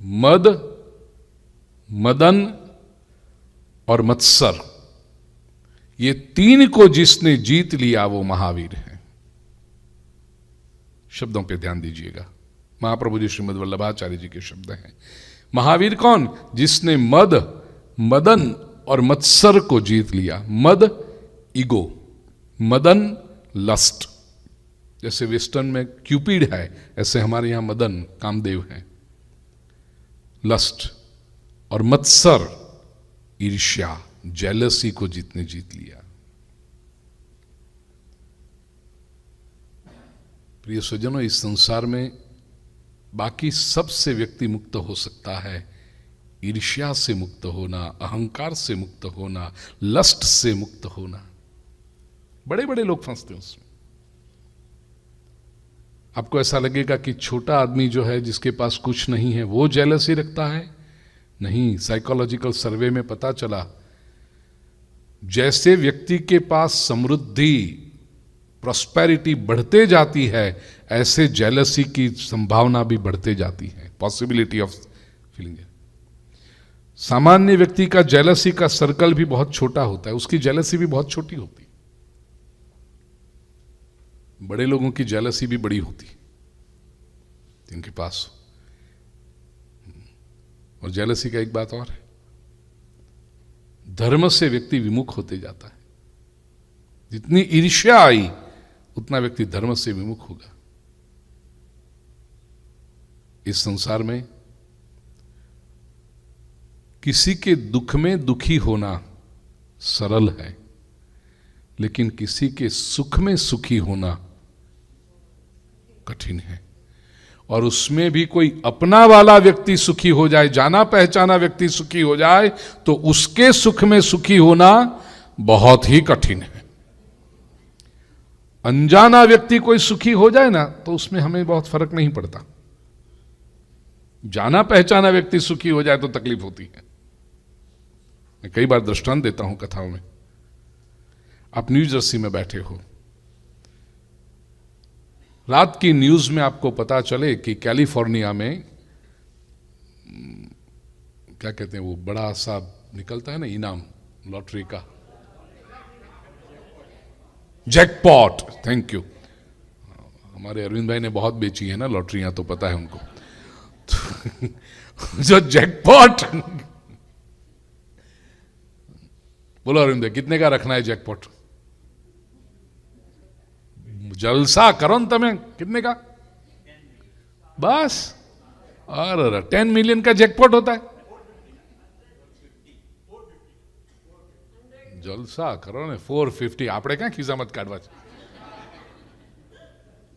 मद, मदन और मत्सर, ये तीन को जिसने जीत लिया वो महावीर है। शब्दों पे ध्यान दीजिएगा, महाप्रभु जी श्रीमद् वल्लभाचार्य जी के शब्द हैं। महावीर कौन? जिसने मद, मदन और मत्सर को जीत लिया। मद ईगो, मदन लस्ट। जैसे वेस्टर्न में क्यूपिड है, ऐसे हमारे यहां मदन कामदेव हैं, लस्ट। और मत्सर ईर्ष्या, जेलसी को जितने जीत लिया। प्रिय स्वजनों, इस संसार में बाकी सबसे व्यक्ति मुक्त हो सकता है, ईर्ष्या से मुक्त होना, अहंकार से मुक्त होना, लस्ट से मुक्त होना। बड़े बड़े लोग फंसते हैं उसमें। आपको ऐसा लगेगा कि छोटा आदमी जो है, जिसके पास कुछ नहीं है, वो जेलसी रखता है। नहीं, साइकोलॉजिकल सर्वे में पता चला, जैसे व्यक्ति के पास समृद्धि, प्रॉस्पेरिटी बढ़ते जाती है, ऐसे जेलसी की संभावना भी बढ़ते जाती है, पॉसिबिलिटी ऑफ फीलिंग। सामान्य व्यक्ति का जेलसी का सर्कल भी बहुत छोटा होता है, उसकी जेलसी भी बहुत छोटी होती है। बड़े लोगों की जेलसी भी बड़ी होती है जिनके पास। और जेलसी का एक बात और है, धर्म से व्यक्ति विमुख होते जाता है। जितनी ईर्ष्या आई उतना व्यक्ति धर्म से विमुख होगा। इस संसार में किसी के दुख में दुखी होना सरल है, लेकिन किसी के सुख में सुखी होना कठिन है। और उसमें भी कोई अपना वाला व्यक्ति सुखी हो जाए, जाना पहचाना व्यक्ति सुखी हो जाए, तो उसके सुख में सुखी होना बहुत ही कठिन है। अनजाना व्यक्ति कोई सुखी हो जाए ना, तो उसमें हमें बहुत फर्क नहीं पड़ता। जाना पहचाना व्यक्ति सुखी हो जाए तो तकलीफ होती है। मैं कई बार दृष्टांत देता हूं कथाओं में। आप न्यू जर्सी में बैठे हो, रात की न्यूज में आपको पता चले कि कैलिफोर्निया में क्या कहते हैं, वो बड़ा सा निकलता है ना इनाम लॉटरी का, जैकपॉट। Thank you. हमारे अरविंद भाई ने बहुत बेची है ना लॉटरियां, तो पता है उनको। जो जैकपॉट, बोलो अरविंद भाई कितने का रखना है जैकपॉट? जलसा करो न तमें, कितने का? बस। और 10 मिलियन का जैकपॉट होता है। जलसा करो ने 450। आपने क्या खिस्सा मत काटवा।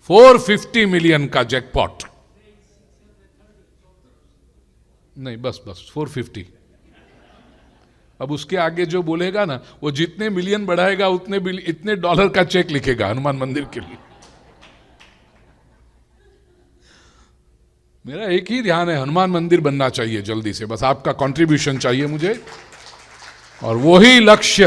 450 मिलियन का जैकपॉट नहीं, बस 450। अब उसके आगे जो बोलेगा ना, वो जितने मिलियन बढ़ाएगा उतने इतने डॉलर का चेक लिखेगा हनुमान मंदिर के लिए। मेरा एक ही ध्यान है, हनुमान मंदिर बनना चाहिए जल्दी से, बस आपका कंट्रीब्यूशन चाहिए मुझे। और वही लक्ष्य,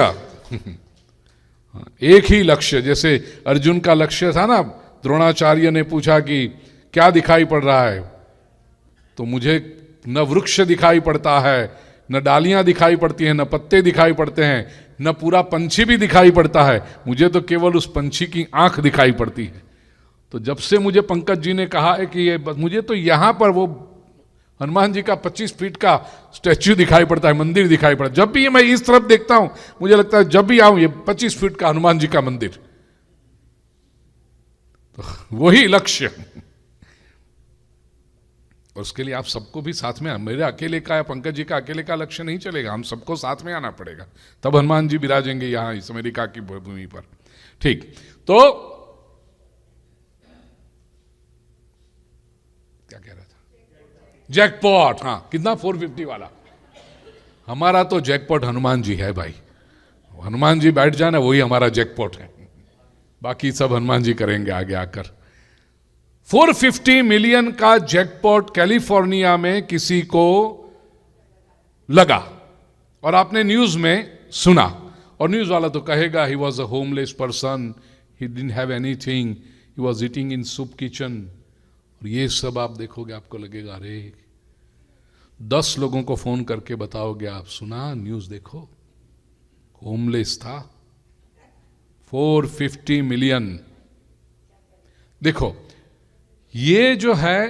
एक ही लक्ष्य। जैसे अर्जुन का लक्ष्य था ना, द्रोणाचार्य ने पूछा कि क्या दिखाई पड़ रहा है, तो मुझे न वृक्ष दिखाई पड़ता है, न डालियां दिखाई पड़ती हैं, न पत्ते दिखाई पड़ते हैं, न पूरा पंछी भी दिखाई पड़ता है, मुझे तो केवल उस पंछी की आंख दिखाई पड़ती है। तो जब से मुझे पंकज जी ने कहा है कि ये मुझे तो यहां पर वो हनुमान जी का 25 फीट का स्टैच्यू दिखाई पड़ता है, मंदिर दिखाई पड़ता है। जब भी मैं इस तरफ देखता हूं मुझे लगता है जब भी आऊं ये 25 फीट का हनुमान जी का मंदिर। तो वही लक्ष्य। और उसके लिए आप सबको भी साथ में, मेरे अकेले का या पंकज जी का अकेले का लक्ष्य नहीं चलेगा, हम सबको साथ में आना पड़ेगा, तब हनुमान जी विराजेंगे यहां इस अमेरिका की भूमि पर। ठीक, तो क्या कह रहा था? जैकपॉट। हाँ, कितना? 450 वाला। हमारा तो जैकपॉट हनुमान जी है भाई। हनुमान जी बैठ जाना, वही हमारा जैकपॉट है, बाकी सब हनुमान जी करेंगे आगे आकर। 450 मिलियन का जैकपॉट कैलिफोर्निया में किसी को लगा, और आपने न्यूज में सुना, और न्यूज वाला तो कहेगा he was a homeless person, he didn't have anything, he was eating in soup kitchen. और ये सब आप देखोगे आपको लगेगा अरे 10 लोगों को फोन करके बताओगे आप, सुना न्यूज देखो, होमलेस था, 450 मिलियन। देखो ये जो है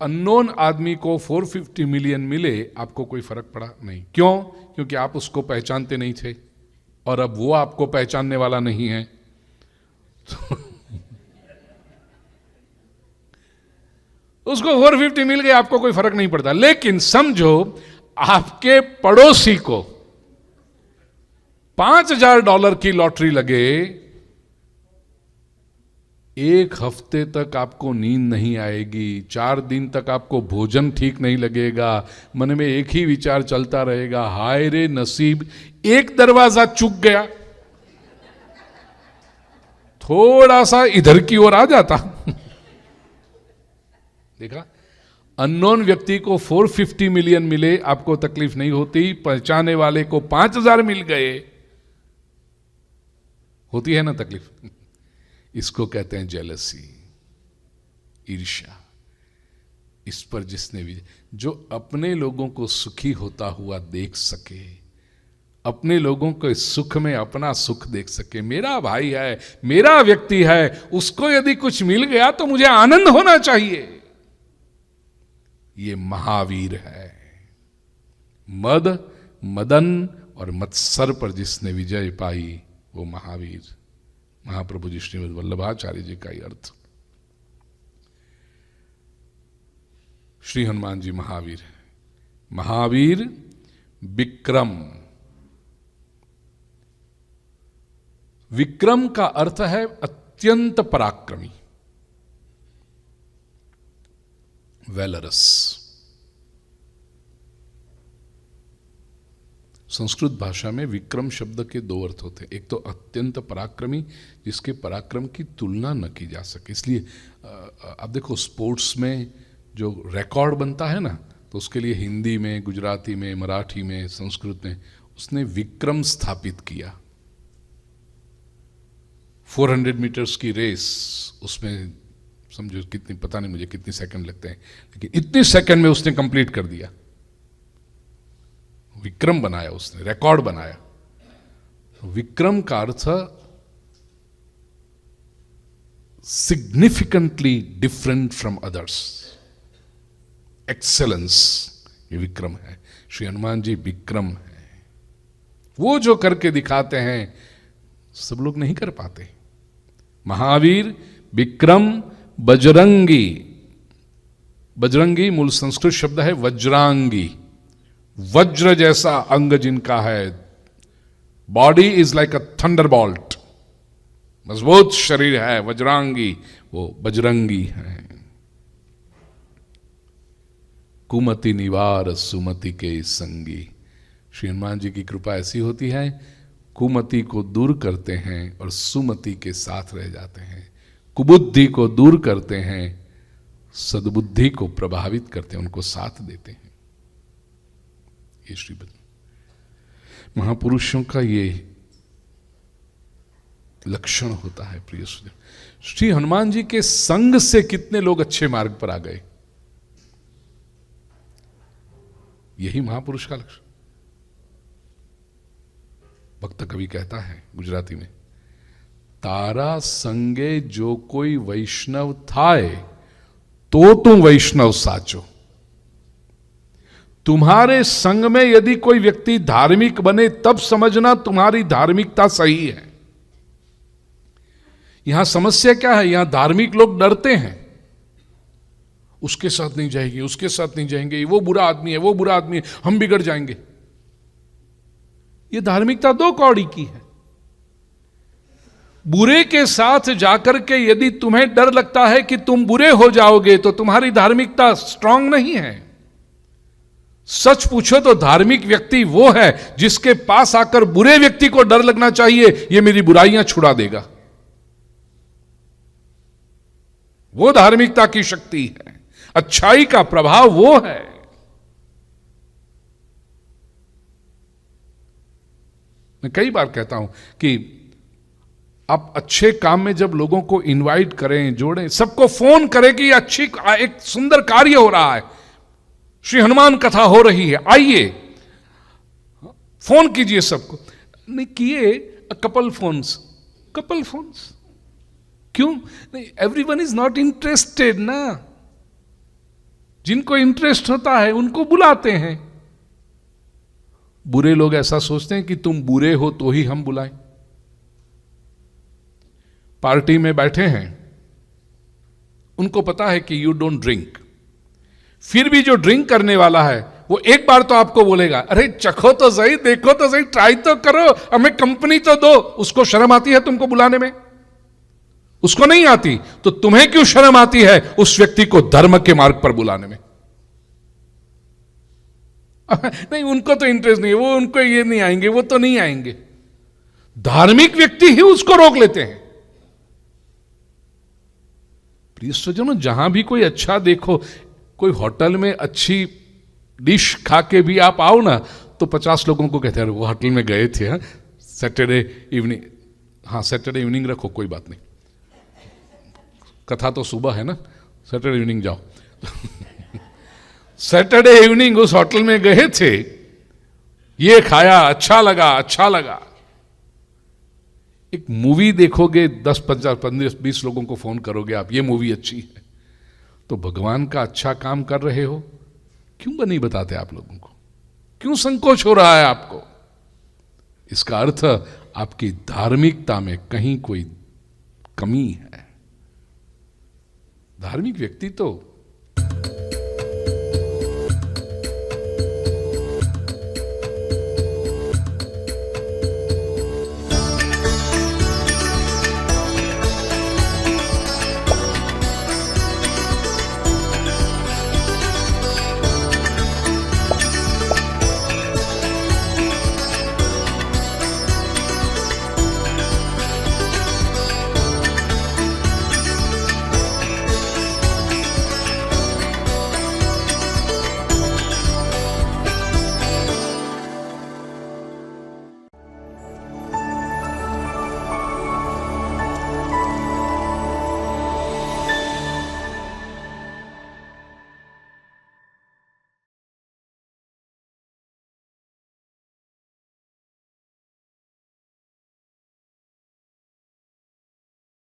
अननोन आदमी को 450 मिलियन मिले, आपको कोई फर्क पड़ा नहीं। क्यों? क्योंकि आप उसको पहचानते नहीं थे और अब वो आपको पहचानने वाला नहीं है। उसको 450 मिल गए, आपको कोई फर्क नहीं पड़ता। लेकिन समझो आपके पड़ोसी को $5,000 की लॉटरी लगे, 1 हफ्ते तक आपको नींद नहीं आएगी, 4 दिन तक आपको भोजन ठीक नहीं लगेगा, मन में एक ही विचार चलता रहेगा, हाय रे नसीब, एक दरवाजा चूक गया, थोड़ा सा इधर की ओर आ जाता। देखा, अननोन व्यक्ति को 450 मिलियन मिले, आपको तकलीफ नहीं होती, पहचाने वाले को 5,000 मिल गए, होती है ना तकलीफ। इसको कहते हैं जेलसी, ईर्ष्या। इस पर जिसने भी, जो अपने लोगों को सुखी होता हुआ देख सके, अपने लोगों को इस सुख में अपना सुख देख सके, मेरा भाई है, मेरा व्यक्ति है, उसको यदि कुछ मिल गया तो मुझे आनंद होना चाहिए, ये महावीर है। मद, मदन और मत्सर पर जिसने विजय पाई, वो महावीर, महाप्रभु जी श्रीमद् वल्लभाचार्य जी का ही अर्थ। श्री हनुमान जी महावीर है, महावीर विक्रम। विक्रम का अर्थ है अत्यंत पराक्रमी, वेलरस। संस्कृत भाषा में विक्रम शब्द के 2 अर्थ होते हैं। एक तो अत्यंत पराक्रमी, जिसके पराक्रम की तुलना न की जा सके। इसलिए आप देखो स्पोर्ट्स में जो रिकॉर्ड बनता है ना, तो उसके लिए हिंदी में, गुजराती में, मराठी में, संस्कृत में उसने विक्रम स्थापित किया। 400 मीटर्स की रेस, उसमें समझो कितनी, पता नहीं मुझे कितने सेकंड लगते हैं, लेकिन इतने सेकंड में उसने कंप्लीट कर दिया। विक्रम बनाया उसने, रिकॉर्ड बनाया। विक्रम का अर्थ significantly different from others, excellence, ये विक्रम है। श्री हनुमान जी विक्रम है। वो जो करके दिखाते हैं सब लोग नहीं कर पाते। महावीर, विक्रम, बजरंगी। बजरंगी मूल संस्कृत शब्द है वज्रांगी, वज्र जैसा अंग जिनका है, body is like a thunderbolt, मजबूत शरीर है, वज्रांगी, वो बजरंगी है। कुमति निवार सुमति के संगी। श्री हनुमान जी की कृपा ऐसी होती है, कुमति को दूर करते हैं और सुमति के साथ रह जाते हैं, कुबुद्धि को दूर करते हैं, सद्बुद्धि को प्रभावित करते हैं, उनको साथ देते हैं। ये श्री महापुरुषों का ये लक्षण होता है। प्रिय सुधीर, श्री हनुमान जी के संग से कितने लोग अच्छे मार्ग पर आ गए, यही महापुरुष का लक्षण। भक्त कवि कहता है गुजराती में, तारा संगे जो कोई वैष्णव थाए तो तुम वैष्णव साचो। तुम्हारे संग में यदि कोई व्यक्ति धार्मिक बने तब समझना तुम्हारी धार्मिकता सही है। यहां समस्या क्या है, यहां धार्मिक लोग डरते हैं, उसके साथ नहीं जाएंगे, उसके साथ नहीं जाएंगे, वो बुरा आदमी है, वो बुरा आदमी है, हम बिगड़ जाएंगे। ये धार्मिकता 2 कौड़ी की है। बुरे के साथ जाकर के यदि तुम्हें डर लगता है कि तुम बुरे हो जाओगे तो तुम्हारी धार्मिकता स्ट्रांग नहीं है। सच पूछो तो धार्मिक व्यक्ति वो है जिसके पास आकर बुरे व्यक्ति को डर लगना चाहिए, ये मेरी बुराइयां छुड़ा देगा। वो धार्मिकता की शक्ति है, अच्छाई का प्रभाव वो है। मैं कई बार कहता हूं कि आप अच्छे काम में जब लोगों को इनवाइट करें, जोड़ें, सबको फोन करें कि अच्छी एक सुंदर कार्य हो रहा है, श्री हनुमान कथा हो रही है, आइए, फोन कीजिए सबको। नहीं किए, कपल फोन्स, क्यों नहीं? एवरीवन इज नॉट इंटरेस्टेड ना। जिनको इंटरेस्ट होता है उनको बुलाते हैं। बुरे लोग ऐसा सोचते हैं कि तुम बुरे हो तो ही हम बुलाएं। पार्टी में बैठे हैं, उनको पता है कि यू डोंट ड्रिंक, फिर भी जो ड्रिंक करने वाला है वो एक बार तो आपको बोलेगा, अरे चखो तो सही, देखो तो सही, ट्राई तो करो, हमें कंपनी तो दो। उसको शर्म आती है तुमको बुलाने में? उसको नहीं आती, तो तुम्हें क्यों शर्म आती है उस व्यक्ति को धर्म के मार्ग पर बुलाने में? नहीं, उनको तो इंटरेस्ट नहीं है, वो, उनको ये नहीं आएंगे, वो तो नहीं आएंगे। धार्मिक व्यक्ति ही उसको रोक लेते हैं। प्रिय स्वजनों, जहां भी कोई अच्छा देखो, कोई होटल में अच्छी डिश खा के भी आप आओ ना, तो 50 लोगों को कहते हैं वो होटल में गए थे, हाँ, सैटरडे इवनिंग, हाँ सैटरडे इवनिंग रखो, कोई बात नहीं, कथा तो सुबह है ना, सैटरडे इवनिंग जाओ। सैटरडे इवनिंग उस होटल में गए थे, ये खाया, अच्छा लगा। एक मूवी देखोगे, 10, 50, 15, 20 लोगों को फोन करोगे आप, ये मूवी अच्छी है, तो भगवान का अच्छा काम कर रहे हो, क्यों नहीं बताते आप लोगों को? क्यों संकोच हो रहा है आपको? इसका अर्थ आपकी धार्मिकता में कहीं कोई कमी है। धार्मिक व्यक्ति तो